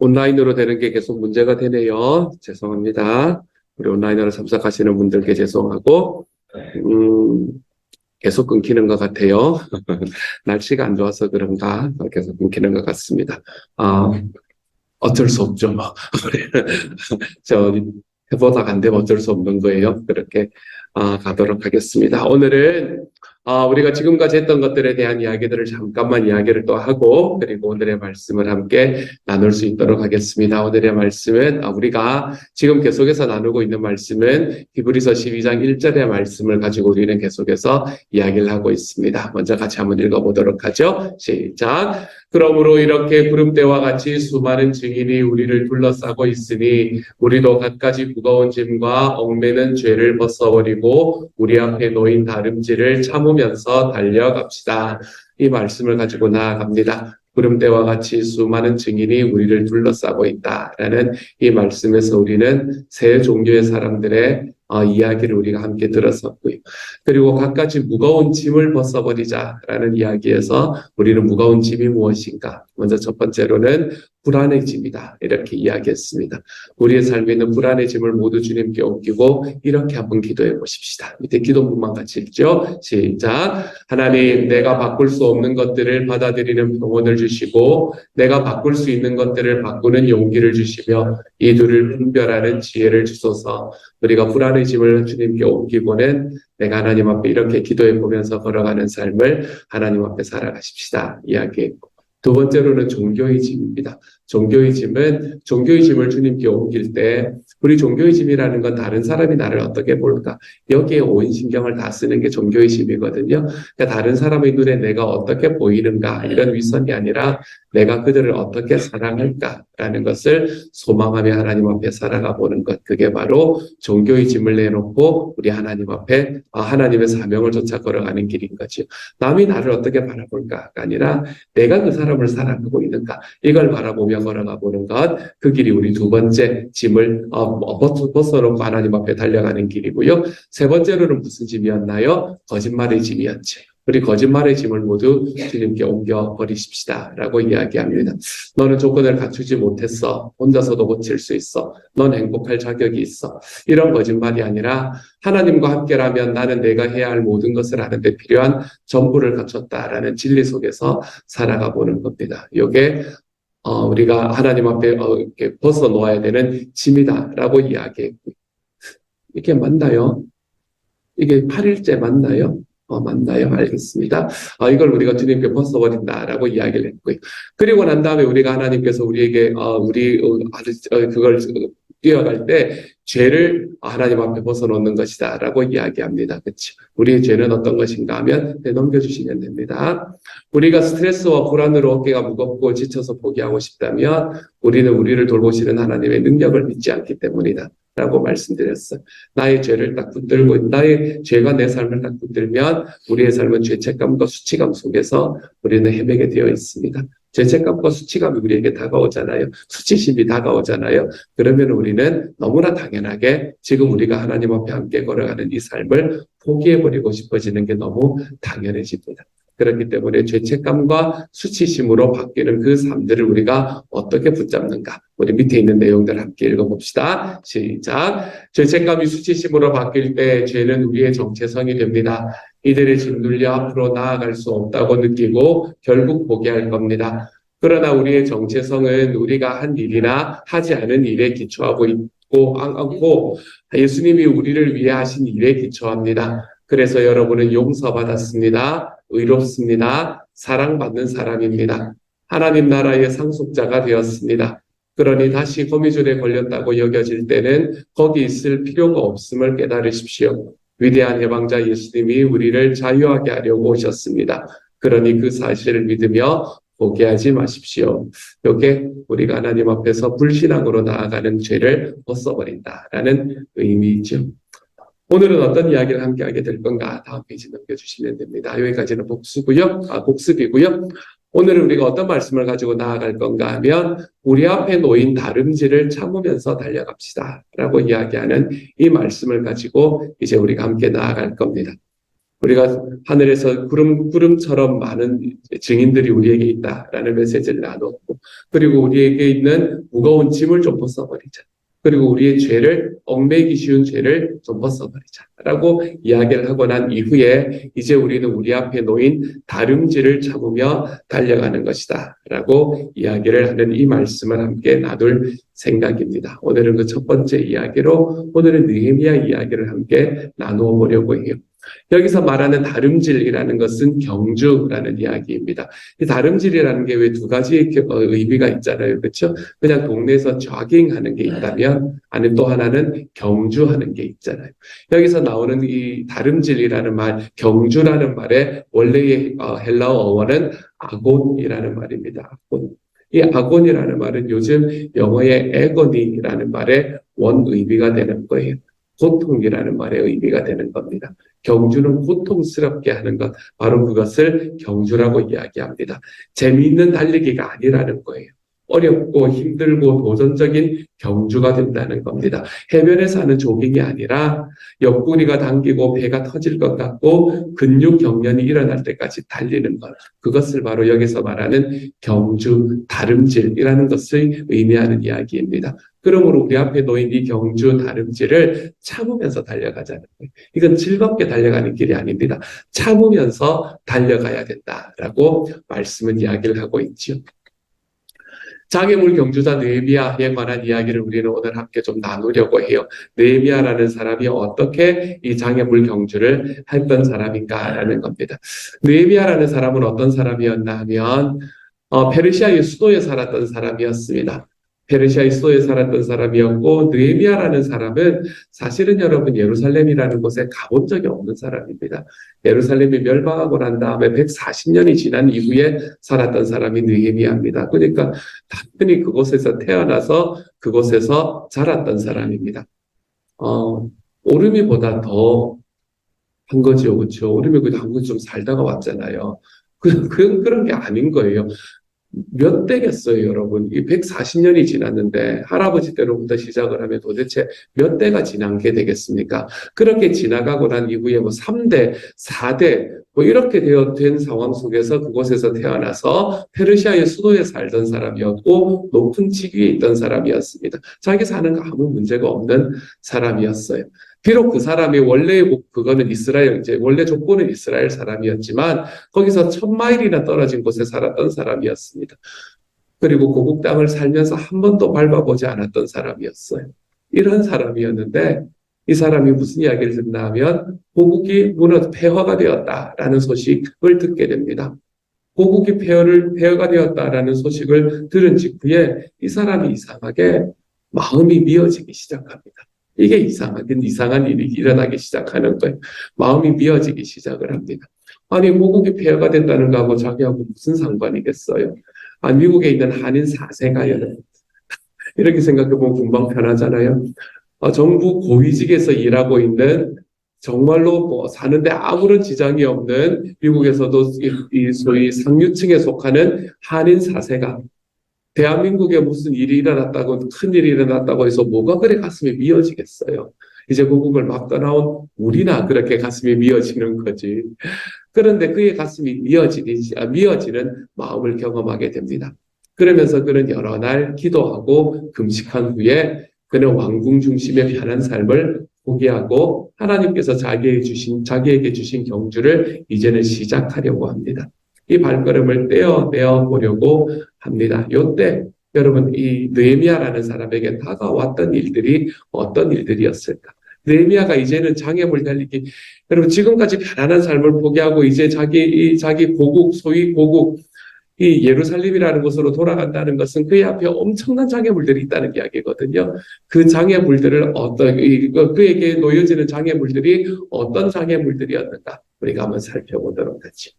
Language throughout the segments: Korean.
온라인으로 되는 게 계속 문제가 되네요. 죄송합니다. 우리 온라인으로 참석하시는 분들께 죄송하고, 음, 계속 끊기는 것 같아요. 날씨가 안 좋아서 그런가 계속 끊기는 것 같습니다. 어쩔 수 없죠. 뭐. 저 해보다가 안 되면 어쩔 수 없는 거예요. 그렇게 가도록 하겠습니다. 오늘은 우리가 지금까지 했던 것들에 대한 이야기들을 잠깐만 이야기를 또 하고, 그리고 오늘의 말씀을 함께 나눌 수 있도록 하겠습니다. 오늘의 말씀은 우리가 지금 계속해서 나누고 있는 말씀은 히브리서 12장 1절의 말씀을 가지고 우리는 계속해서 이야기를 하고 있습니다. 먼저 같이 한번 읽어보도록 하죠. 시작. 그러므로 이렇게 구름대와 같이 수많은 증인이 우리를 둘러싸고 있으니 우리도 갖가지 무거운 짐과 얽매는 죄를 벗어버리고 우리 앞에 놓인 다름질을 참으면서 달려갑시다. 이 말씀을 가지고 나아갑니다. 구름대와 같이 수많은 증인이 우리를 둘러싸고 있다라는 이 말씀에서 우리는 세 종류의 사람들의 이야기를 우리가 함께 들었었고요. 그리고 갖가지 무거운 짐을 벗어버리자라는 이야기에서 우리는 무거운 짐이 무엇인가? 먼저 첫 번째로는 불안의 짐이다. 이렇게 이야기했습니다. 우리의 삶에 있는 불안의 짐을 모두 주님께 옮기고 이렇게 한번 기도해 보십시다. 밑에 기도문만 같이 읽죠. 시작. 하나님, 내가 바꿀 수 없는 것들을 받아들이는 평온을 주시고 내가 바꿀 수 있는 것들을 바꾸는 용기를 주시며 이 둘을 분별하는 지혜를 주소서. 우리가 불안의 짐을 주님께 옮기고는 내가 하나님 앞에 이렇게 기도해 보면서 걸어가는 삶을 하나님 앞에 살아가십시다. 이야기했고, 두 번째로는 종교의 짐입니다. 종교의 짐은 종교의 짐을 주님께 옮길 때 우리 종교의 짐이라는 건 다른 사람이 나를 어떻게 볼까? 여기에 온 신경을 다 쓰는 게 종교의 짐이거든요. 그러니까 다른 사람의 눈에 내가 어떻게 보이는가 이런 위선이 아니라 내가 그들을 어떻게 사랑할까라는 것을 소망하며 하나님 앞에 살아가 보는 것. 그게 바로 종교의 짐을 내놓고 우리 하나님 앞에 하나님의 사명을 쫓아 걸어가는 길인 거죠. 남이 나를 어떻게 바라볼까가 아니라 내가 그 사람을 사랑하고 있는가 이걸 바라보며 걸어가 보는 것. 그 길이 우리 두 번째 짐을 벗어놓고 하나님 앞에 달려가는 길이고요. 세 번째로는 무슨 짐이었나요? 거짓말의 짐이었죠. 우리 거짓말의 짐을 모두 주님께 옮겨버리십시다 라고 이야기합니다. 너는 조건을 갖추지 못했어. 혼자서도 고칠 수 있어. 넌 행복할 자격이 있어. 이런 거짓말이 아니라 하나님과 함께라면 나는 내가 해야 할 모든 것을 하는데 필요한 전부를 갖췄다라는 진리 속에서 살아가 보는 겁니다. 이게 우리가 하나님 앞에 이렇게 벗어놓아야 되는 짐이다라고 이야기했고요. 이게 맞나요? 이게 8일째 맞나요? 맞나요? 알겠습니다. 이걸 우리가 주님께 벗어버린다라고 이야기를 했고요. 그리고 난 다음에 우리가 하나님께서 우리에게 그걸 뛰어갈 때 죄를 하나님 앞에 벗어놓는 것이다라고 이야기합니다. 그렇죠? 우리의 죄는 어떤 것인가 하면 넘겨주시면 됩니다. 우리가 스트레스와 불안으로 어깨가 무겁고 지쳐서 포기하고 싶다면 우리는 우리를 돌보시는 하나님의 능력을 믿지 않기 때문이다. 라고 말씀드렸어요. 나의 죄를 딱 붙들고 나의 죄가 내 삶을 딱 붙들면 우리의 삶은 죄책감과 수치감 속에서 우리는 헤매게 되어 있습니다. 죄책감과 수치감이 우리에게 다가오잖아요. 수치심이 다가오잖아요. 그러면 우리는 너무나 당연하게 지금 우리가 하나님 앞에 함께 걸어가는 이 삶을 포기해버리고 싶어지는 게 너무 당연해집니다. 그렇기 때문에 죄책감과 수치심으로 바뀌는 그 삶들을 우리가 어떻게 붙잡는가? 우리 밑에 있는 내용들 함께 읽어봅시다. 시작. 죄책감이 수치심으로 바뀔 때 죄는 우리의 정체성이 됩니다. 이들의 짓눌려 앞으로 나아갈 수 없다고 느끼고 결국 포기할 겁니다. 그러나 우리의 정체성은 우리가 한 일이나 하지 않은 일에 기초하고 않고 예수님이 우리를 위해 하신 일에 기초합니다. 그래서 여러분은 용서받았습니다. 의롭습니다. 사랑받는 사람입니다. 하나님 나라의 상속자가 되었습니다. 그러니 다시 거미줄에 걸렸다고 여겨질 때는 거기 있을 필요가 없음을 깨달으십시오. 위대한 해방자 예수님이 우리를 자유하게 하려고 오셨습니다. 그러니 그 사실을 믿으며 포기하지 마십시오. 이게 우리가 하나님 앞에서 불신앙으로 나아가는 죄를 벗어버린다라는 의미이죠. 오늘은 어떤 이야기를 함께 하게 될 건가? 다음 페이지 넘겨주시면 됩니다. 여기까지는 복습이고요. 오늘은 우리가 어떤 말씀을 가지고 나아갈 건가 하면 우리 앞에 놓인 다름질을 참으면서 달려갑시다 라고 이야기하는 이 말씀을 가지고 이제 우리가 함께 나아갈 겁니다. 우리가 하늘에서 구름처럼 많은 증인들이 우리에게 있다라는 메시지를 나눴고, 그리고 우리에게 있는 무거운 짐을 좀 벗어버리자. 그리고 우리의 죄를, 얽매이기 쉬운 죄를 좀 벗어버리자. 라고 이야기를 하고 난 이후에 이제 우리는 우리 앞에 놓인 다름질을 참으며 달려가는 것이다. 라고 이야기를 하는 이 말씀을 함께 나눌 생각입니다. 오늘은 그 첫 번째 이야기로 오늘은 느헤미야 이야기를 함께 나누어 보려고 해요. 여기서 말하는 다름질이라는 것은 경주라는 이야기입니다. 이 다름질이라는 게 왜 두 가지 의미가 있잖아요. 그렇죠? 그냥 동네에서 조깅하는 게 있다면 아니면 또 하나는 경주하는 게 있잖아요. 여기서 나오는 이 다름질이라는 말, 경주라는 말의 원래의 헬라어 어원은 아곤이라는 말입니다. 아곤. 이 아곤이라는 말은 요즘 영어의 애거니라는 말의 원 의미가 되는 거예요. 고통이라는 말의 의미가 되는 겁니다. 경주는 고통스럽게 하는 것, 바로 그것을 경주라고 이야기합니다. 재미있는 달리기가 아니라는 거예요. 어렵고 힘들고 도전적인 경주가 된다는 겁니다. 해변에서 하는 조깅이 아니라 옆구리가 당기고 배가 터질 것 같고 근육 경련이 일어날 때까지 달리는 것. 그것을 바로 여기서 말하는 경주, 다름질이라는 것을 의미하는 이야기입니다. 그러므로 우리 앞에 놓인 이 경주 다름질을 참으면서 달려가자는 거예요. 이건 즐겁게 달려가는 길이 아닙니다. 참으면서 달려가야 된다라고 말씀은 이야기를 하고 있죠. 장애물 경주자 느헤미야에 관한 이야기를 우리는 오늘 함께 좀 나누려고 해요. 느헤미야라는 사람이 어떻게 이 장애물 경주를 했던 사람인가라는 겁니다. 느헤미야라는 사람은 어떤 사람이었나 하면 페르시아의 수도에 살았던 사람이었습니다. 페르시아의 수도에 살았던 사람이었고 느헤미야라는 사람은 사실은 여러분 예루살렘이라는 곳에 가본 적이 없는 사람입니다. 예루살렘이 멸망하고 난 다음에 140년이 지난 이후에 살았던 사람이 느헤미야입니다. 그러니까 단순히 그곳에서 태어나서 그곳에서 자랐던 사람입니다. 오르미보다 더 한 거죠, 그렇죠? 오르미 그냥 한국 좀 살다가 왔잖아요. 그런 게 아닌 거예요. 몇 대겠어요, 여러분? 이 140년이 지났는데 할아버지 때로부터 시작을 하면 도대체 몇 대가 지난 게 되겠습니까? 그렇게 지나가고 난 이후에 뭐 3대, 4대 뭐 이렇게 된 상황 속에서 그곳에서 태어나서 페르시아의 수도에 살던 사람이었고 높은 직위에 있던 사람이었습니다. 자기 사는 거 아무 문제가 없는 사람이었어요. 비록 그 사람이 원래 그거는 이스라엘, 이제 원래 족보는 이스라엘 사람이었지만 거기서 1000마일이나 떨어진 곳에 살았던 사람이었습니다. 그리고 고국 땅을 살면서 한 번도 밟아보지 않았던 사람이었어요. 이런 사람이었는데 이 사람이 무슨 이야기를 듣나 하면 고국이 폐허가 되었다라는 소식을 듣게 됩니다. 고국이 폐허가 되었다라는 소식을 들은 직후에 이 사람이 이상하게 마음이 미어지기 시작합니다. 이게 이상한 일이 일어나기 시작하는 거예요. 마음이 미어지기 시작을 합니다. 아니, 고국이 폐허가 된다는 거하고 자기하고 무슨 상관이겠어요? 미국에 있는 한인 4세가요. 이렇게 생각해보면 금방 편하잖아요. 정부 고위직에서 일하고 있는 정말로 뭐 사는데 아무런 지장이 없는 미국에서도 이 소위 상류층에 속하는 한인 4세가 대한민국에 무슨 일이 일어났다고, 큰 일이 일어났다고 해서 뭐가 그래 가슴이 미어지겠어요. 이제 고국을 막 떠나온 우리나 그렇게 가슴이 미어지는 거지. 그런데 그의 가슴이 미어지는 마음을 경험하게 됩니다. 그러면서 그는 여러 날 기도하고 금식한 후에 그는 왕궁 중심의 편한 삶을 포기하고 하나님께서 자기에게 주신 경주를 이제는 시작하려고 합니다. 이 발걸음을 떼어 보려고 합니다. 요때 여러분 이 느헤미야라는 사람에게 다가왔던 일들이 어떤 일들이었을까? 느헤미야가 이제는 장애물 달리기, 여러분 지금까지 편안한 삶을 포기하고 이제 자기 고국, 소위 고국, 이 예루살렘이라는 곳으로 돌아간다는 것은 그의 앞에 엄청난 장애물들이 있다는 이야기거든요. 그 장애물들을 그에게 놓여지는 장애물들이 어떤 장애물들이었는가? 우리가 한번 살펴보도록 하죠.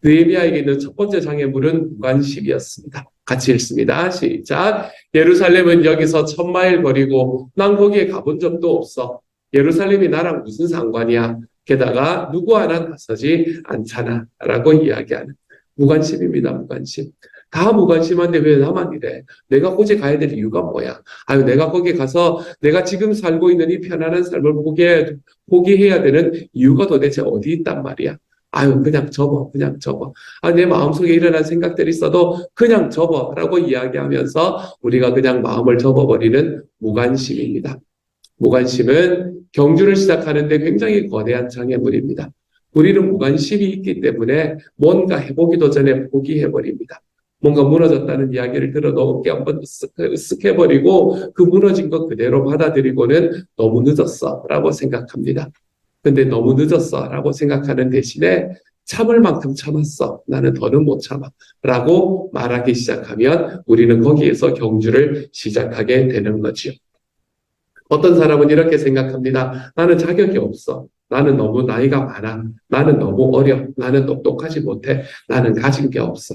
느헤미야에게 있는 첫 번째 장애물은 무관심이었습니다. 같이 읽습니다. 시작. 예루살렘은 여기서 1000마일 거리고 난 거기에 가본 적도 없어. 예루살렘이 나랑 무슨 상관이야. 게다가 누구 하나 나서지 않잖아. 라고 이야기하는 무관심입니다. 무관심. 다 무관심한데 왜 나만 이래? 내가 고지 가야 될 이유가 뭐야? 아유, 내가 거기 가서 내가 지금 살고 있는 이 편안한 삶을 포기해야 되는 이유가 도대체 어디 있단 말이야? 아유, 그냥 접어, 그냥 접어. 아, 내 마음속에 일어난 생각들이 있어도 그냥 접어라고 이야기하면서 우리가 그냥 마음을 접어버리는 무관심입니다. 무관심은 경주를 시작하는데 굉장히 거대한 장애물입니다. 우리는 무관심이 있기 때문에 뭔가 해보기도 전에 포기해버립니다. 뭔가 무너졌다는 이야기를 들어도 어깨 한번 으쓱 해버리고 그 무너진 것 그대로 받아들이고는 너무 늦었어 라고 생각합니다. 근데 너무 늦었어 라고 생각하는 대신에 참을 만큼 참았어. 나는 더는 못 참아. 라고 말하기 시작하면 우리는 거기에서 경주를 시작하게 되는 거지요. 어떤 사람은 이렇게 생각합니다. 나는 자격이 없어. 나는 너무 나이가 많아. 나는 너무 어려. 나는 똑똑하지 못해. 나는 가진 게 없어.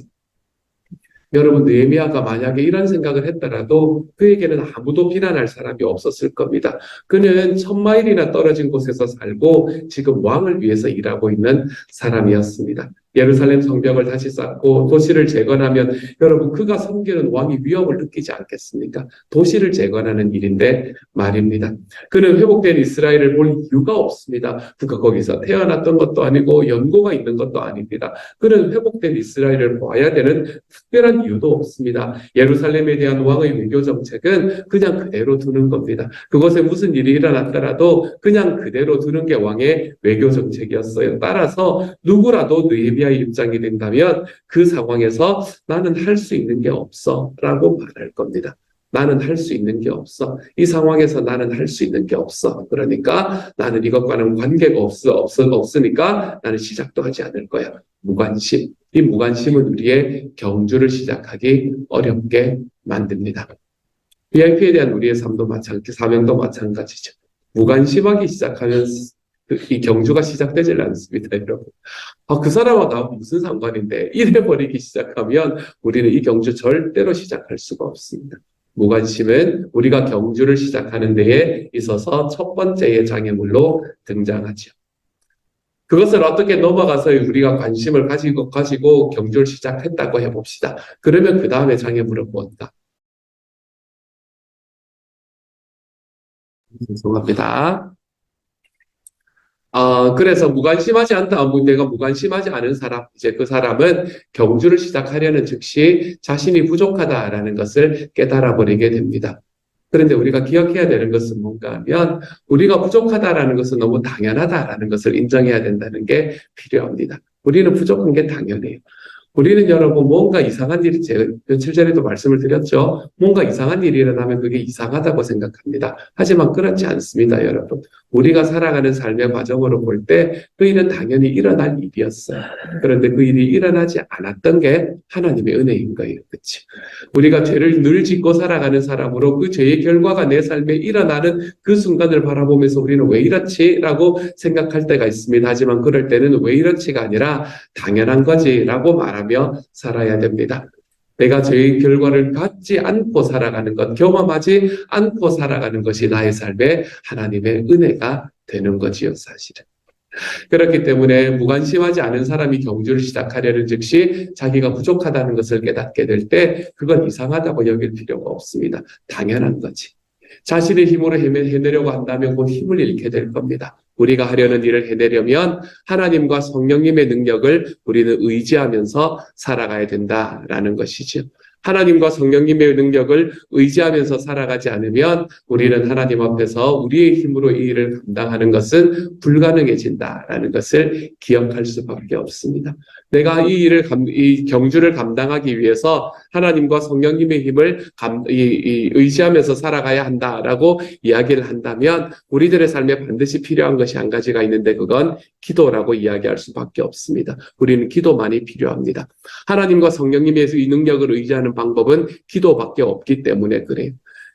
여러분, 느헤미야가 만약에 이런 생각을 했더라도 그에게는 아무도 비난할 사람이 없었을 겁니다. 그는 1000마일이나 떨어진 곳에서 살고 지금 왕을 위해서 일하고 있는 사람이었습니다. 예루살렘 성벽을 다시 쌓고 도시를 재건하면 여러분, 그가 섬기는 왕이 위협을 느끼지 않겠습니까? 도시를 재건하는 일인데 말입니다. 그는 회복된 이스라엘을 볼 이유가 없습니다. 그가 거기서 태어났던 것도 아니고 연고가 있는 것도 아닙니다. 그는 회복된 이스라엘을 봐야 되는 특별한 이유도 없습니다. 예루살렘에 대한 왕의 외교 정책은 그냥 그대로 두는 겁니다. 그곳에 무슨 일이 일어났더라도 그냥 그대로 두는 게 왕의 외교 정책이었어요. 따라서 누구라도 느헤미야의 입장이 된다면 그 상황에서 나는 할 수 있는 게 없어 라고 말할 겁니다. 나는 할 수 있는 게 없어. 이 상황에서 나는 할 수 있는 게 없어. 그러니까 나는 이것과는 관계가 없으니까 나는 시작도 하지 않을 거야. 무관심. 이 무관심은 우리의 경주를 시작하기 어렵게 만듭니다. VIP에 대한 우리의 삶도 마찬가지, 사명도 마찬가지죠. 무관심하기 시작하면 이 경주가 시작되질 않습니다, 여러분. 아, 그 사람과 나 무슨 상관인데 이래버리기 시작하면 우리는 이 경주 절대로 시작할 수가 없습니다. 무관심은 우리가 경주를 시작하는 데에 있어서 첫 번째의 장애물로 등장하죠. 그것을 어떻게 넘어가서 우리가 관심을 가지고 경주를 시작했다고 해봅시다. 그러면 그 다음에 장애물은 뭔가? 죄송합니다. 그래서 무관심하지 않다. 내가 무관심하지 않은 사람, 이제 그 사람은 경주를 시작하려는 즉시 자신이 부족하다라는 것을 깨달아 버리게 됩니다. 그런데 우리가 기억해야 되는 것은 뭔가 하면 우리가 부족하다라는 것은 너무 당연하다라는 것을 인정해야 된다는 게 필요합니다. 우리는 부족한 게 당연해요. 우리는 여러분 뭔가 이상한 일이 제가 며칠 전에도 말씀을 드렸죠. 뭔가 이상한 일이 일어나면 그게 이상하다고 생각합니다. 하지만 그렇지 않습니다, 여러분. 우리가 살아가는 삶의 과정으로 볼 때 그 일은 당연히 일어날 일이었어요. 그런데 그 일이 일어나지 않았던 게 하나님의 은혜인 거예요. 그렇지? 우리가 죄를 늘 짓고 살아가는 사람으로 그 죄의 결과가 내 삶에 일어나는 그 순간을 바라보면서 우리는 왜 이렇지? 라고 생각할 때가 있습니다. 하지만 그럴 때는 왜 이렇지가 아니라 당연한 거지 라고 말하며 살아야 됩니다. 내가 죄의 결과를 갖지 않고 살아가는 것, 경험하지 않고 살아가는 것이 나의 삶에 하나님의 은혜가 되는 거지요, 사실은. 그렇기 때문에 무관심하지 않은 사람이 경주를 시작하려는 즉시 자기가 부족하다는 것을 깨닫게 될 때 그건 이상하다고 여길 필요가 없습니다. 당연한 거지. 자신의 힘으로 해내려고 한다면 곧 힘을 잃게 될 겁니다. 우리가 하려는 일을 해내려면 하나님과 성령님의 능력을 우리는 의지하면서 살아가야 된다라는 것이죠. 하나님과 성령님의 능력을 의지하면서 살아가지 않으면 우리는 하나님 앞에서 우리의 힘으로 이 일을 감당하는 것은 불가능해진다라는 것을 기억할 수밖에 없습니다. 내가 이 경주를 감당하기 위해서 하나님과 성령님의 힘을 의지하면서 살아가야 한다라고 이야기를 한다면 우리들의 삶에 반드시 필요한 것이 한 가지가 있는데 그건 기도라고 이야기할 수밖에 없습니다. 우리는 기도만이 필요합니다. 하나님과 성령님의 이 능력을 의지하는 방법은 기도밖에 없기 때문에 그래요.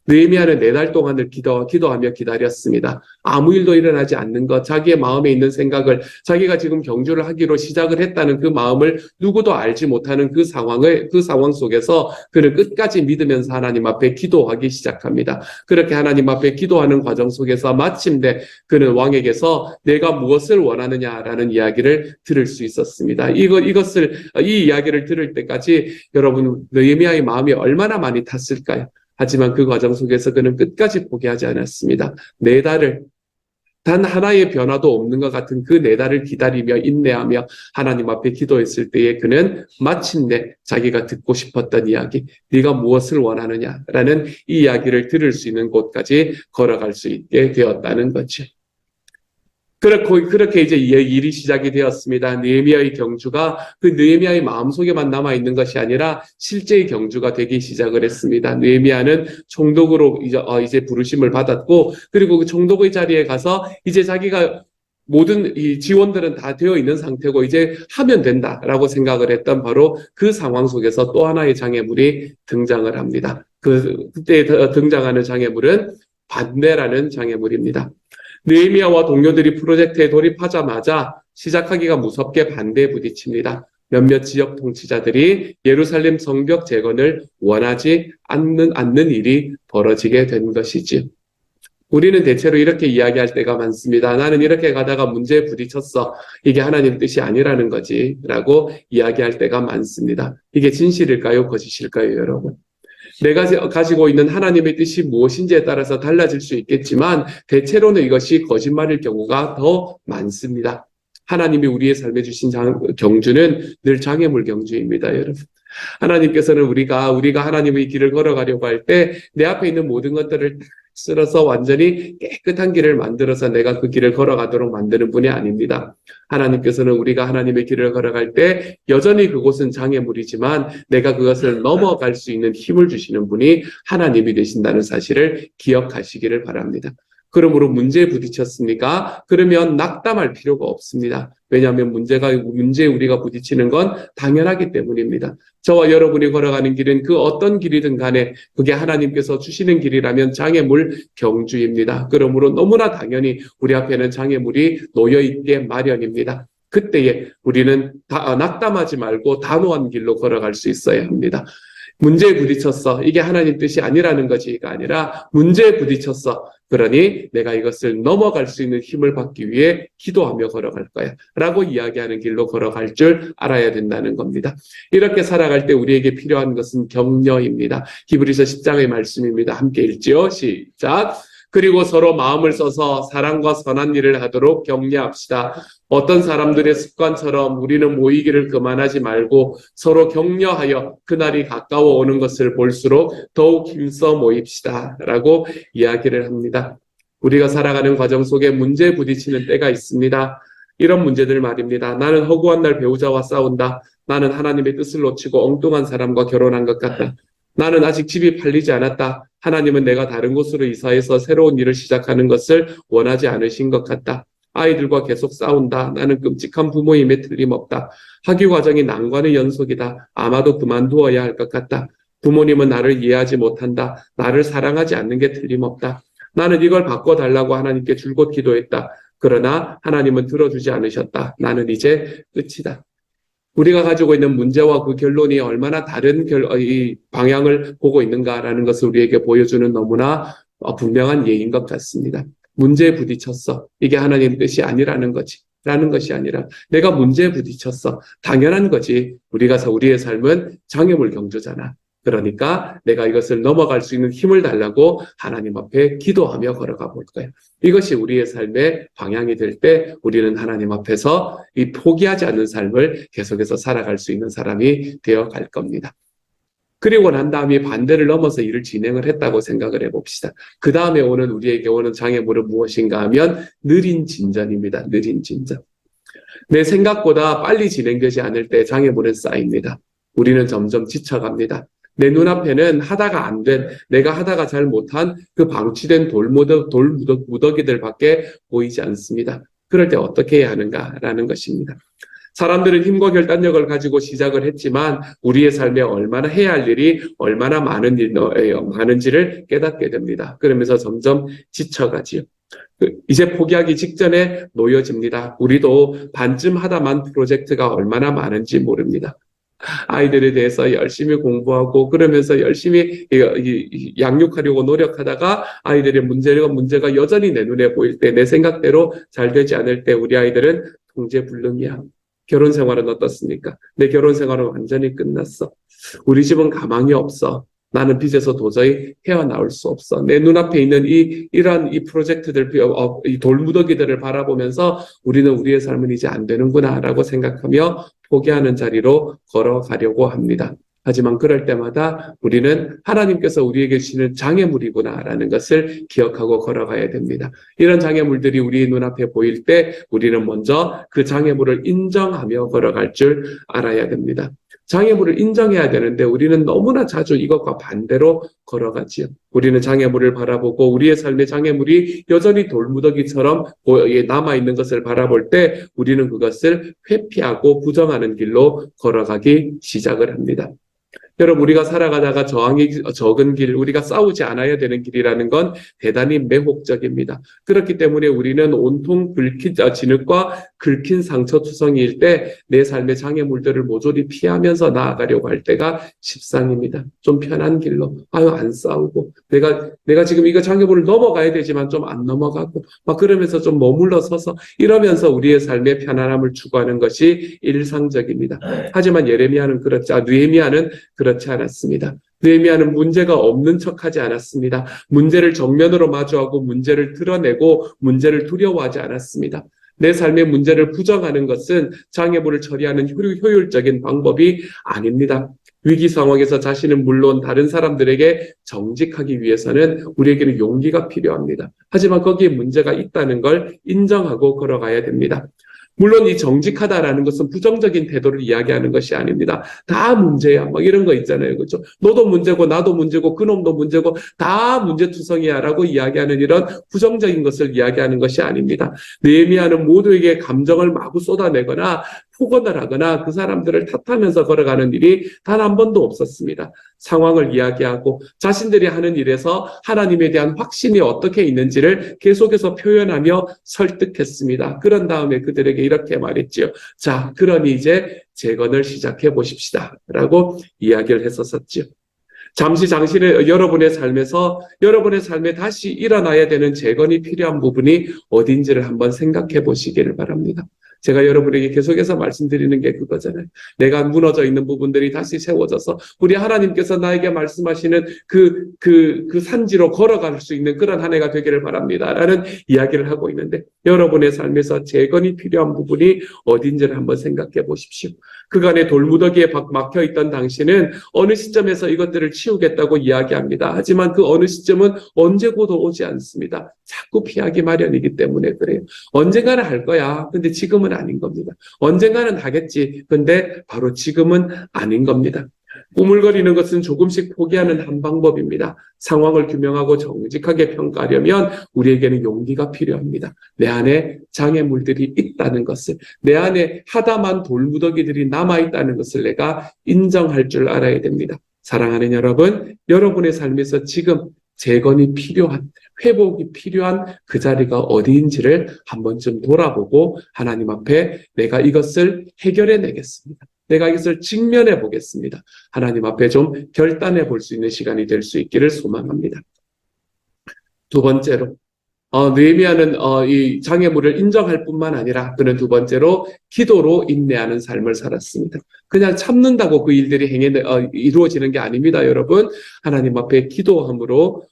느헤미야는 4달 동안을 기도하며 기다렸습니다. 아무 일도 일어나지 않는 것, 자기의 마음에 있는 생각을, 자기가 지금 경주를 하기로 시작을 했다는 그 마음을 누구도 알지 못하는 그 상황 속에서 그는 끝까지 믿으면서 하나님 앞에 기도하기 시작합니다. 그렇게 하나님 앞에 기도하는 과정 속에서 마침내 그는 왕에게서 내가 무엇을 원하느냐라는 이야기를 들을 수 있었습니다. 이 이야기를 들을 때까지 여러분, 느헤미야의 마음이 얼마나 많이 탔을까요? 하지만 그 과정 속에서 그는 끝까지 포기하지 않았습니다. 4달을 단 하나의 변화도 없는 것 같은 그 4달을 기다리며 인내하며 하나님 앞에 기도했을 때에 그는 마침내 자기가 듣고 싶었던 이야기, 네가 무엇을 원하느냐라는 이 이야기를 들을 수 있는 곳까지 걸어갈 수 있게 되었다는 거죠. 그렇게 이제 일이 시작이 되었습니다. 느헤미야의 경주가 그 느헤미야의 마음속에만 남아있는 것이 아니라 실제의 경주가 되기 시작을 했습니다. 느헤미야는 총독으로 이제 부르심을 받았고, 그리고 그 총독의 자리에 가서 이제 자기가 모든 이 지원들은 다 되어 있는 상태고 이제 하면 된다라고 생각을 했던 바로 그 상황 속에서 또 하나의 장애물이 등장을 합니다. 그때 등장하는 장애물은 반대라는 장애물입니다. 느헤미야와 동료들이 프로젝트에 돌입하자마자 시작하기가 무섭게 반대에 부딪힙니다. 몇몇 지역 통치자들이 예루살렘 성벽 재건을 원하지 않는 일이 벌어지게 된 것이지요. 우리는 대체로 이렇게 이야기할 때가 많습니다. 나는 이렇게 가다가 문제에 부딪혔어. 이게 하나님 뜻이 아니라는 거지. 라고 이야기할 때가 많습니다. 이게 진실일까요? 거짓일까요, 여러분? 내가 가지고 있는 하나님의 뜻이 무엇인지에 따라서 달라질 수 있겠지만 대체로는 이것이 거짓말일 경우가 더 많습니다. 하나님이 우리의 삶에 주신 경주는 늘 장애물 경주입니다, 여러분. 하나님께서는 우리가 하나님의 길을 걸어가려고 할 때 내 앞에 있는 모든 것들을 쓸어서 완전히 깨끗한 길을 만들어서 내가 그 길을 걸어가도록 만드는 분이 아닙니다. 하나님께서는 우리가 하나님의 길을 걸어갈 때 여전히 그곳은 장애물이지만 내가 그것을 넘어갈 수 있는 힘을 주시는 분이 하나님이 되신다는 사실을 기억하시기를 바랍니다. 그러므로 문제에 부딪혔습니까? 그러면 낙담할 필요가 없습니다. 왜냐하면 문제에 우리가 부딪히는 건 당연하기 때문입니다. 저와 여러분이 걸어가는 길은 그 어떤 길이든 간에 그게 하나님께서 주시는 길이라면 장애물 경주입니다. 그러므로 너무나 당연히 우리 앞에는 장애물이 놓여있게 마련입니다. 그때에 우리는 낙담하지 말고 단호한 길로 걸어갈 수 있어야 합니다. 문제에 부딪혔어. 이게 하나님 뜻이 아니라는 것이가 아니라 문제에 부딪혔어. 그러니 내가 이것을 넘어갈 수 있는 힘을 받기 위해 기도하며 걸어갈 거야. 라고 이야기하는 길로 걸어갈 줄 알아야 된다는 겁니다. 이렇게 살아갈 때 우리에게 필요한 것은 격려입니다. 히브리서 10장의 말씀입니다. 함께 읽지요. 시작. 그리고 서로 마음을 써서 사랑과 선한 일을 하도록 격려합시다. 어떤 사람들의 습관처럼 우리는 모이기를 그만하지 말고 서로 격려하여 그날이 가까워 오는 것을 볼수록 더욱 힘써 모입시다. 라고 이야기를 합니다. 우리가 살아가는 과정 속에 문제에 부딪히는 때가 있습니다. 이런 문제들 말입니다. 나는 허구한 날 배우자와 싸운다. 나는 하나님의 뜻을 놓치고 엉뚱한 사람과 결혼한 것 같다. 나는 아직 집이 팔리지 않았다. 하나님은 내가 다른 곳으로 이사해서 새로운 일을 시작하는 것을 원하지 않으신 것 같다. 아이들과 계속 싸운다. 나는 끔찍한 부모임에 틀림없다. 학위 과정이 난관의 연속이다. 아마도 그만두어야 할 것 같다. 부모님은 나를 이해하지 못한다. 나를 사랑하지 않는 게 틀림없다. 나는 이걸 바꿔달라고 하나님께 줄곧 기도했다. 그러나 하나님은 들어주지 않으셨다. 나는 이제 끝이다. 우리가 가지고 있는 문제와 그 결론이 얼마나 다른 방향을 보고 있는가라는 것을 우리에게 보여주는 너무나 분명한 예인 것 같습니다. 문제에 부딪혔어. 이게 하나님의 뜻이 아니라는 거지. 라는 것이 아니라 내가 문제에 부딪혔어. 당연한 거지. 우리의 삶은 장애물 경주잖아. 그러니까 내가 이것을 넘어갈 수 있는 힘을 달라고 하나님 앞에 기도하며 걸어가 볼 거예요. 이것이 우리의 삶의 방향이 될 때 우리는 하나님 앞에서 이 포기하지 않는 삶을 계속해서 살아갈 수 있는 사람이 되어 갈 겁니다. 그리고 난 다음에 반대를 넘어서 일을 진행을 했다고 생각을 해봅시다. 그 다음에 우리에게 오는 장애물은 무엇인가 하면 느린 진전입니다. 느린 진전. 내 생각보다 빨리 진행되지 않을 때 장애물은 쌓입니다. 우리는 점점 지쳐갑니다. 내 눈앞에는 하다가 안 된, 내가 하다가 잘 못한 그 방치된 돌무더기들밖에 보이지 않습니다. 그럴 때 어떻게 해야 하는가라는 것입니다. 사람들은 힘과 결단력을 가지고 시작을 했지만 우리의 삶에 얼마나 해야 할 일이 얼마나 많은지를 깨닫게 됩니다. 그러면서 점점 지쳐가지요. 이제 포기하기 직전에 놓여집니다. 우리도 반쯤 하다만 프로젝트가 얼마나 많은지 모릅니다. 아이들에 대해서 열심히 공부하고 그러면서 열심히 양육하려고 노력하다가 아이들의 문제가 여전히 내 눈에 보일 때, 내 생각대로 잘 되지 않을 때 우리 아이들은 통제불능이야. 결혼 생활은 어떻습니까? 내 결혼 생활은 완전히 끝났어. 우리 집은 가망이 없어. 나는 빚에서 도저히 헤어나올 수 없어. 내 눈앞에 있는 이러한 이 프로젝트들, 이 돌무더기들을 바라보면서 우리는 우리의 삶은 이제 안 되는구나라고 생각하며 포기하는 자리로 걸어가려고 합니다. 하지만 그럴 때마다 우리는 하나님께서 우리에게 주시는 장애물이구나라는 것을 기억하고 걸어가야 됩니다. 이런 장애물들이 우리 눈앞에 보일 때 우리는 먼저 그 장애물을 인정하며 걸어갈 줄 알아야 됩니다. 장애물을 인정해야 되는데 우리는 너무나 자주 이것과 반대로 걸어가지요. 우리는 장애물을 바라보고 우리의 삶의 장애물이 여전히 돌무더기처럼 남아있는 것을 바라볼 때 우리는 그것을 회피하고 부정하는 길로 걸어가기 시작을 합니다. 여러분, 우리가 살아가다가 저항이 적은 길, 우리가 싸우지 않아야 되는 길이라는 건 대단히 매혹적입니다. 그렇기 때문에 우리는 온통 진흙과 긁힌 상처투성이일 때 내 삶의 장애물들을 모조리 피하면서 나아가려고 할 때가 십상입니다. 좀 편한 길로, 안 싸우고, 내가 지금 이거 장애물을 넘어가야 되지만 좀 안 넘어가고, 막 그러면서 좀 머물러 서서 이러면서 우리의 삶의 편안함을 추구하는 것이 일상적입니다. 하지만 느헤미야는 그렇지 않았습니다. 느헤미야는 문제가 없는 척하지 않았습니다. 문제를 정면으로 마주하고 문제를 드러내고 문제를 두려워하지 않았습니다. 내 삶의 문제를 부정하는 것은 장애물을 처리하는 효율적인 방법이 아닙니다. 위기 상황에서 자신은 물론 다른 사람들에게 정직하기 위해서는 우리에게는 용기가 필요합니다. 하지만 거기에 문제가 있다는 걸 인정하고 걸어가야 됩니다. 물론 이 정직하다라는 것은 부정적인 태도를 이야기하는 것이 아닙니다. 다 문제야. 막 이런 거 있잖아요. 그렇죠? 너도 문제고 나도 문제고 그놈도 문제고 다 문제투성이야 라고 이야기하는 이런 부정적인 것을 이야기하는 것이 아닙니다. 느헤미야는 모두에게 감정을 마구 쏟아내거나 폭언을 하거나 그 사람들을 탓하면서 걸어가는 일이 단 한 번도 없었습니다. 상황을 이야기하고 자신들이 하는 일에서 하나님에 대한 확신이 어떻게 있는지를 계속해서 표현하며 설득했습니다. 그런 다음에 그들에게 이렇게 말했지요. 자, 그러니 이제 재건을 시작해 보십시다 라고 이야기를 했었지요. 잠시 여러분의 삶에 다시 일어나야 되는 재건이 필요한 부분이 어딘지를 한번 생각해 보시기를 바랍니다. 제가 여러분에게 계속해서 말씀드리는 게 그거잖아요. 내가 무너져 있는 부분들이 다시 세워져서 우리 하나님께서 나에게 말씀하시는 그 산지로 걸어갈 수 있는 그런 한 해가 되기를 바랍니다. 라는 이야기를 하고 있는데 여러분의 삶에서 재건이 필요한 부분이 어딘지를 한번 생각해 보십시오. 그간의 돌무더기에 막혀있던 당신은 어느 시점에서 이것들을 치우겠다고 이야기합니다. 하지만 그 어느 시점은 언제고도 오지 않습니다. 자꾸 피하기 마련이기 때문에 그래요. 언젠가는 할 거야. 근데 지금은 아닌 겁니다. 언젠가는 하겠지. 근데 바로 지금은 아닌 겁니다. 꾸물거리는 것은 조금씩 포기하는 한 방법입니다. 상황을 규명하고 정직하게 평가하려면 우리에게는 용기가 필요합니다. 내 안에 장애물들이 있다는 것을, 내 안에 하다만 돌무더기들이 남아있다는 것을 내가 인정할 줄 알아야 됩니다. 사랑하는 여러분, 여러분의 삶에서 지금 재건이 필요한, 회복이 필요한 그 자리가 어디인지를 한 번쯤 돌아보고 하나님 앞에 내가 이것을 해결해 내겠습니다. 내가 이것을 직면해 보겠습니다. 하나님 앞에 좀 결단해 볼 수 있는 시간이 될 수 있기를 소망합니다. 두 번째로, 느헤미야는 이 장애물을 인정할 뿐만 아니라 그는 두 번째로 기도로 인내하는 삶을 살았습니다. 그냥 참는다고 그 일들이 이루어지는 게 아닙니다, 여러분. 하나님 앞에 기도함으로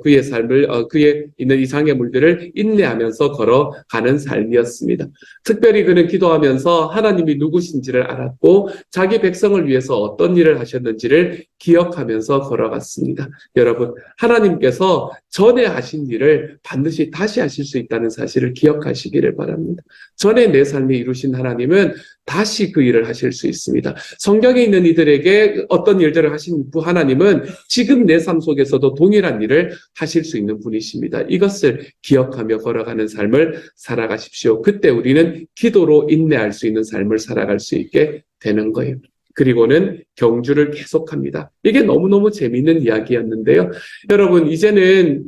그의 삶을 그에 있는 이 장애물들을 인내하면서 걸어가는 삶이었습니다. 특별히 그는 기도하면서 하나님이 누구신지를 알았고 자기 백성을 위해서 어떤 일을 하셨는지를 기억하면서 걸어갔습니다. 여러분, 하나님께서 전에 하신 일을 반드시 다시 하실 수 있다는 사실을 기억하시기를 바랍니다. 전에 내 삶에 이루신 하나님은 다시 그 일을 하실 수 있습니다. 성경에 있는 이들에게 어떤 일들을 하신 하나님은 지금 내 삶 속에서도 동일한 일을 하실 수 있는 분이십니다. 이것을 기억하며 걸어가는 삶을 살아가십시오. 그때 우리는 기도로 인내할 수 있는 삶을 살아갈 수 있게 되는 거예요. 그리고는 경주를 계속합니다. 이게 너무너무 재미있는 이야기였는데요. 여러분, 이제는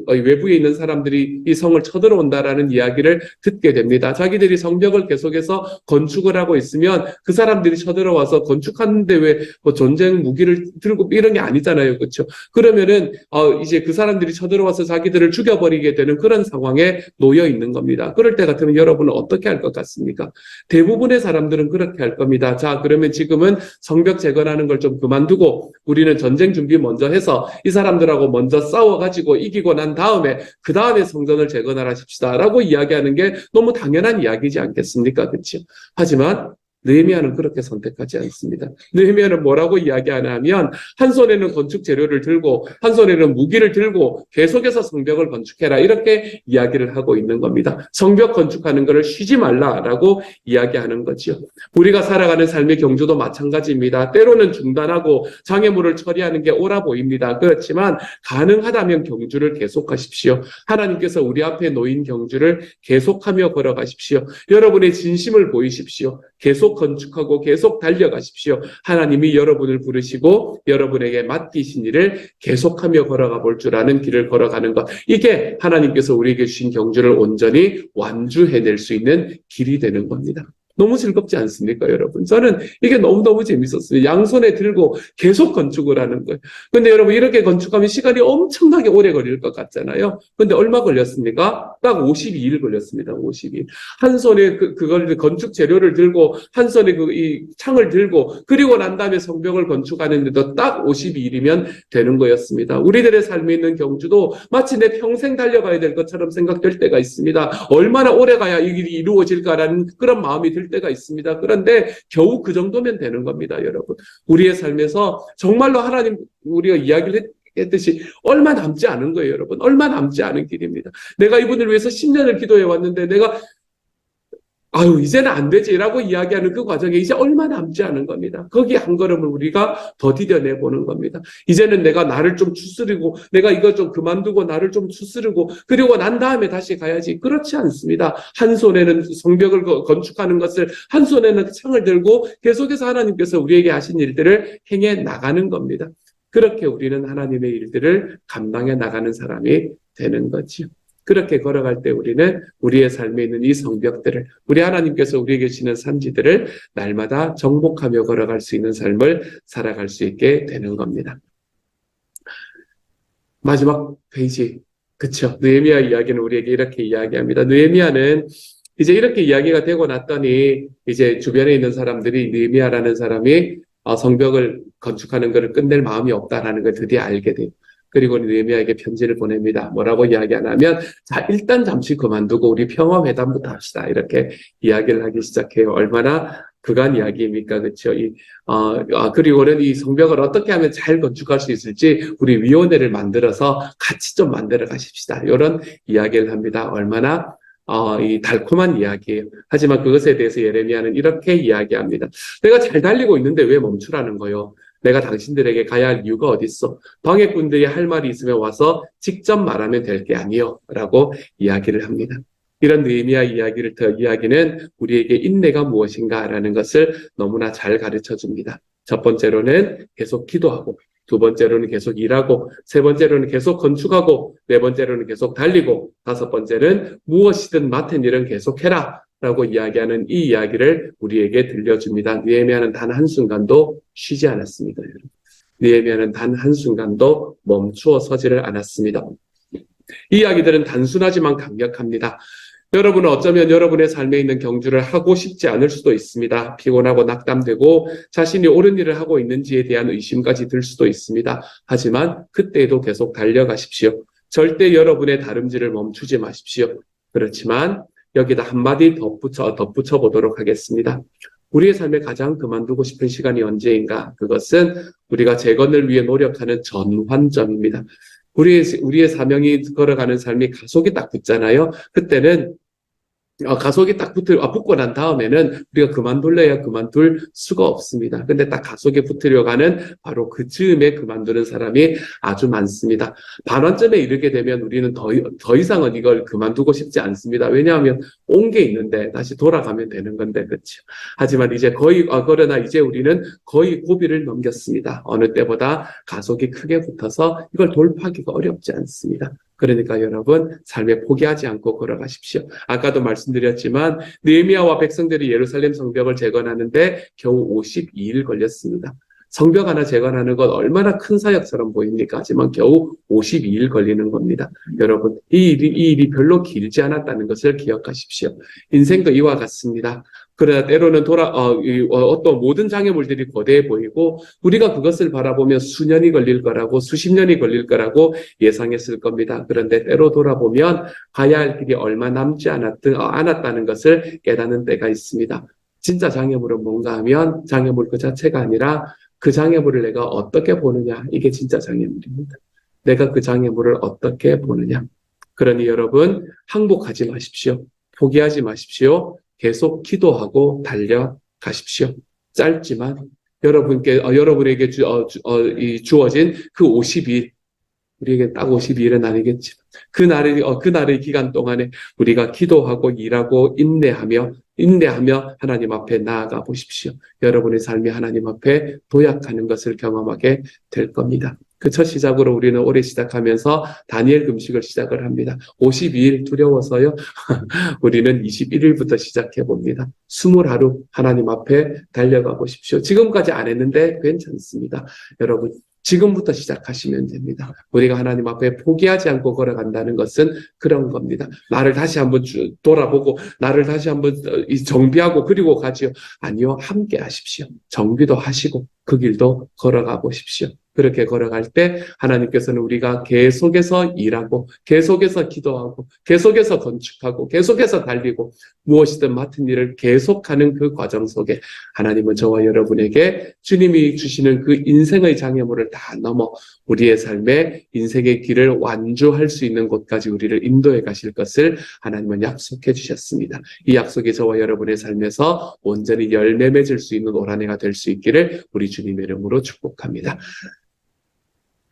외부에 있는 사람들이 이 성을 쳐들어온다라는 이야기를 듣게 됩니다. 자기들이 성벽을 계속해서 건축을 하고 있으면 그 사람들이 쳐들어와서 건축하는데 왜 뭐 전쟁 무기를 들고 이런 게 아니잖아요. 그렇죠? 그러면은 이제 그 사람들이 쳐들어와서 자기들을 죽여버리게 되는 그런 상황에 놓여 있는 겁니다. 그럴 때 같으면 여러분은 어떻게 할 것 같습니까? 대부분의 사람들은 그렇게 할 겁니다. 자, 그러면 지금은 성벽 재건하는 걸 좀 그만두고 우리는 전쟁 준비 먼저 해서 이 사람들하고 먼저 싸워가지고 이기고 난 다음에 그 다음에 성전을 재건하십시다 라고 이야기하는 게 너무 당연한 이야기지 않겠습니까? 그렇죠? 하지만 느헤미야는 그렇게 선택하지 않습니다. 느헤미야는 뭐라고 이야기하냐면 한 손에는 건축 재료를 들고 한 손에는 무기를 들고 계속해서 성벽을 건축해라 이렇게 이야기를 하고 있는 겁니다. 성벽 건축하는 것을 쉬지 말라라고 이야기하는 거죠. 우리가 살아가는 삶의 경주도 마찬가지입니다. 때로는 중단하고 장애물을 처리하는 게 옳아 보입니다. 그렇지만 가능하다면 경주를 계속하십시오. 하나님께서 우리 앞에 놓인 경주를 계속하며 걸어가십시오. 여러분의 진심을 보이십시오. 계속 건축하고 계속 달려가십시오. 하나님이 여러분을 부르시고 여러분에게 맡기신 일을 계속하며 걸어가 볼 줄 아는 길을 걸어가는 것. 이게 하나님께서 우리에게 주신 경주를 온전히 완주해낼 수 있는 길이 되는 겁니다. 너무 즐겁지 않습니까, 여러분? 저는 이게 너무너무 재밌었어요. 양손에 들고 계속 건축을 하는 거예요. 근데 여러분, 이렇게 건축하면 시간이 엄청나게 오래 걸릴 것 같잖아요. 근데 얼마 걸렸습니까? 딱 52일 걸렸습니다. 52일. 한 손에 그걸 건축 재료를 들고, 한 손에 이 창을 들고, 그리고 난 다음에 성벽을 건축하는데도 딱 52일이면 되는 거였습니다. 우리들의 삶에 있는 경주도 마치 내 평생 달려가야 될 것처럼 생각될 때가 있습니다. 얼마나 오래 가야 이 일이 이루어질까라는 그런 마음이 들 때가 있습니다. 그런데 겨우 그 정도면 되는 겁니다, 여러분. 우리의 삶에서 정말로 하나님 우리가 이야기를 했듯이 얼마 남지 않은 거예요, 여러분. 얼마 남지 않은 길입니다. 내가 이분을 위해서 10년을 기도해 왔는데 내가 이제는 안 되지라고 이야기하는 그 과정에 이제 얼마 남지 않은 겁니다. 거기 한 걸음을 우리가 더 디뎌내보는 겁니다. 이제는 내가 나를 좀 추스르고 내가 이거 좀 그만두고 나를 좀 추스르고 그리고 난 다음에 다시 가야지. 그렇지 않습니다. 한 손에는 성벽을 건축하는 것을 한 손에는 창을 들고 계속해서 하나님께서 우리에게 하신 일들을 행해 나가는 겁니다. 그렇게 우리는 하나님의 일들을 감당해 나가는 사람이 되는 거죠. 그렇게 걸어갈 때 우리는 우리의 삶에 있는 이 성벽들을 우리 하나님께서 우리에게 주시는 산지들을 날마다 정복하며 걸어갈 수 있는 삶을 살아갈 수 있게 되는 겁니다. 마지막 페이지. 그쵸. 느헤미야 이야기는 우리에게 이렇게 이야기합니다. 느헤미야는 이제 이렇게 이야기가 되고 났더니 이제 주변에 있는 사람들이 느헤미야라는 사람이 성벽을 건축하는 것을 끝낼 마음이 없다라는 걸 드디어 알게 돼요. 그리고 느헤미야에게 편지를 보냅니다. 뭐라고 이야기하냐면 자, 일단 잠시 그만두고 우리 평화회담부터 합시다. 이렇게 이야기를 하기 시작해요. 얼마나 그간 이야기입니까? 그렇죠? 그리고는 이 성벽을 어떻게 하면 잘 건축할 수 있을지 우리 위원회를 만들어서 같이 좀 만들어 가십시다. 이런 이야기를 합니다. 얼마나 이 달콤한 이야기예요. 하지만 그것에 대해서 예레미야는 이렇게 이야기합니다. 내가 잘 달리고 있는데 왜 멈추라는 거요? 내가 당신들에게 가야 할 이유가 어디 있어? 방해꾼들이 할 말이 있으면 와서 직접 말하면 될 게 아니요 라고 이야기를 합니다. 이런 느헤미야 이야기는 우리에게 인내가 무엇인가라는 것을 너무나 잘 가르쳐 줍니다. 첫 번째로는 계속 기도하고, 두 번째로는 계속 일하고, 세 번째로는 계속 건축하고, 네 번째로는 계속 달리고, 다섯 번째는 무엇이든 맡은 일은 계속해라 라고 이야기하는 이 이야기를 우리에게 들려줍니다. 느헤미야는 단 한순간도 쉬지 않았습니다. 느헤미야는 단 한순간도 멈추어 서지를 않았습니다. 이 이야기들은 단순하지만 강력합니다. 여러분은 어쩌면 여러분의 삶에 있는 경주를 하고 싶지 않을 수도 있습니다. 피곤하고 낙담되고 자신이 옳은 일을 하고 있는지에 대한 의심까지 들 수도 있습니다. 하지만 그때에도 계속 달려가십시오. 절대 여러분의 다름질을 멈추지 마십시오. 그렇지만 여기다 한마디 덧붙여 보도록 하겠습니다. 우리의 삶에 가장 그만두고 싶은 시간이 언제인가? 그것은 우리가 재건을 위해 노력하는 전환점입니다. 우리의 사명이 걸어가는 삶이 가속이 딱 붙잖아요. 그때는 가속이 딱 붙고 난 다음에는 우리가 그만둘래야 그만둘 수가 없습니다. 근데 딱 가속에 붙으려고 하는 바로 그 즈음에 그만두는 사람이 아주 많습니다. 반환점에 이르게 되면 우리는 더 이상은 이걸 그만두고 싶지 않습니다. 왜냐하면 온 게 있는데 다시 돌아가면 되는 건데, 그렇죠. 하지만 이제 그러나 이제 우리는 거의 고비를 넘겼습니다. 어느 때보다 가속이 크게 붙어서 이걸 돌파하기가 어렵지 않습니다. 그러니까 여러분, 삶에 포기하지 않고 걸어가십시오. 아까도 말씀드렸지만 느헤미야와 백성들이 예루살렘 성벽을 재건하는데 겨우 52일 걸렸습니다. 성벽 하나 재건하는 건 얼마나 큰 사역처럼 보입니까? 하지만 겨우 52일 걸리는 겁니다. 여러분, 이 일이 별로 길지 않았다는 것을 기억하십시오. 인생도 이와 같습니다. 그러나 때로는 어떤 모든 장애물들이 거대해 보이고 우리가 그것을 바라보면 수년이 걸릴 거라고 수십 년이 걸릴 거라고 예상했을 겁니다. 그런데 때로 돌아보면 가야 할 길이 얼마 남지 않았다는 것을 깨닫는 때가 있습니다. 진짜 장애물은 뭔가 하면 장애물 그 자체가 아니라 그 장애물을 내가 어떻게 보느냐, 이게 진짜 장애물입니다. 내가 그 장애물을 어떻게 보느냐. 그러니 여러분, 항복하지 마십시오. 포기하지 마십시오. 계속 기도하고 달려가십시오. 짧지만 여러분에게 주어진 그 52일, 우리에게 딱 52일은 아니겠지만 그날의 기간 동안에 우리가 기도하고 일하고 인내하며 하나님 앞에 나아가 보십시오. 여러분의 삶이 하나님 앞에 도약하는 것을 경험하게 될 겁니다. 그 첫 시작으로 우리는 올해 시작하면서 다니엘 금식을 시작을 합니다. 52일 두려워서요. 우리는 21일부터 시작해 봅니다. 20하루 하나님 앞에 달려가 보십시오. 지금까지 안 했는데 괜찮습니다. 여러분, 지금부터 시작하시면 됩니다. 우리가 하나님 앞에 포기하지 않고 걸어간다는 것은 그런 겁니다. 나를 다시 한번 돌아보고 나를 다시 한번 정비하고 그리고 가지요. 아니요, 함께 하십시오. 정비도 하시고 그 길도 걸어가 보십시오. 그렇게 걸어갈 때 하나님께서는 우리가 계속해서 일하고 계속해서 기도하고 계속해서 건축하고 계속해서 달리고 무엇이든 맡은 일을 계속하는 그 과정 속에 하나님은 저와 여러분에게 주님이 주시는 그 인생의 장애물을 다 넘어 우리의 삶에 인생의 길을 완주할 수 있는 곳까지 우리를 인도해 가실 것을 하나님은 약속해 주셨습니다. 이 약속이 저와 여러분의 삶에서 온전히 열매 맺을 수 있는 올 한 해가 될 수 있기를 우리 주님의 이름으로 축복합니다.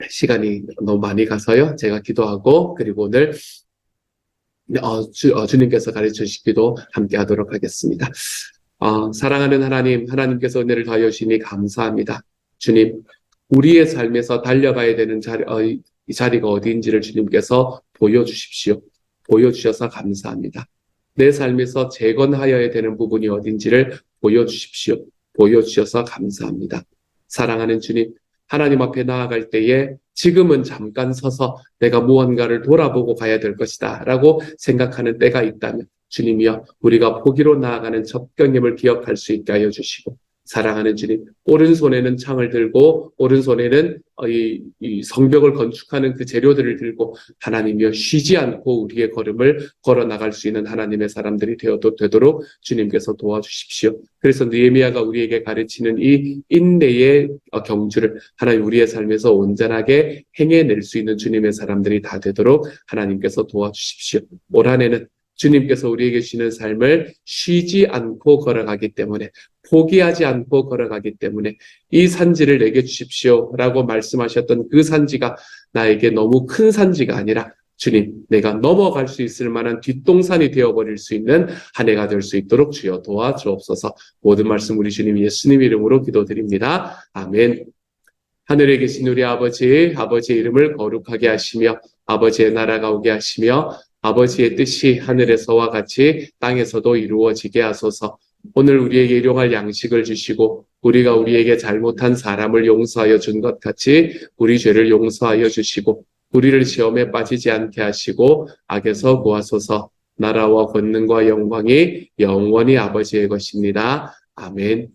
시간이 너무 많이 가서요. 제가 기도하고 그리고 오늘 주님께서 가르쳐 주시기도 함께 하도록 하겠습니다. 사랑하는 하나님께서 은혜를 더하여 주시니 감사합니다. 주님, 우리의 삶에서 달려가야 되는 이 자리가 어디인지를 주님께서 보여주십시오. 보여주셔서 감사합니다. 내 삶에서 재건하여야 되는 부분이 어딘지를 보여주십시오. 보여주셔서 감사합니다. 사랑하는 주님, 하나님 앞에 나아갈 때에 지금은 잠깐 서서 내가 무언가를 돌아보고 가야 될 것이다 라고 생각하는 때가 있다면 주님이여, 우리가 포기로 나아가는 접경임을 기억할 수 있게 하여 주시고, 사랑하는 주님, 오른손에는 창을 들고 오른손에는 이 성벽을 건축하는 그 재료들을 들고 하나님이여 쉬지 않고 우리의 걸음을 걸어 나갈 수 있는 하나님의 사람들이 되도록 주님께서 도와주십시오. 그래서 느헤미야가 우리에게 가르치는 이 인내의 경주를 하나님 우리의 삶에서 온전하게 행해낼 수 있는 주님의 사람들이 다 되도록 하나님께서 도와주십시오. 올 한 해는 주님께서 우리에게 주시는 삶을 쉬지 않고 걸어가기 때문에, 포기하지 않고 걸어가기 때문에 이 산지를 내게 주십시오 라고 말씀하셨던 그 산지가 나에게 너무 큰 산지가 아니라 주님, 내가 넘어갈 수 있을 만한 뒷동산이 되어버릴 수 있는 한 해가 될 수 있도록 주여 도와주옵소서. 모든 말씀 우리 주님 예수님 이름으로 기도드립니다. 아멘. 하늘에 계신 우리 아버지의 이름을 거룩하게 하시며 아버지의 나라가 오게 하시며 아버지의 뜻이 하늘에서와 같이 땅에서도 이루어지게 하소서. 오늘 우리에게 일용할 양식을 주시고 우리가 우리에게 잘못한 사람을 용서하여 준 것 같이 우리 죄를 용서하여 주시고 우리를 시험에 빠지지 않게 하시고 악에서 구하소서. 나라와 권능과 영광이 영원히 아버지의 것입니다. 아멘.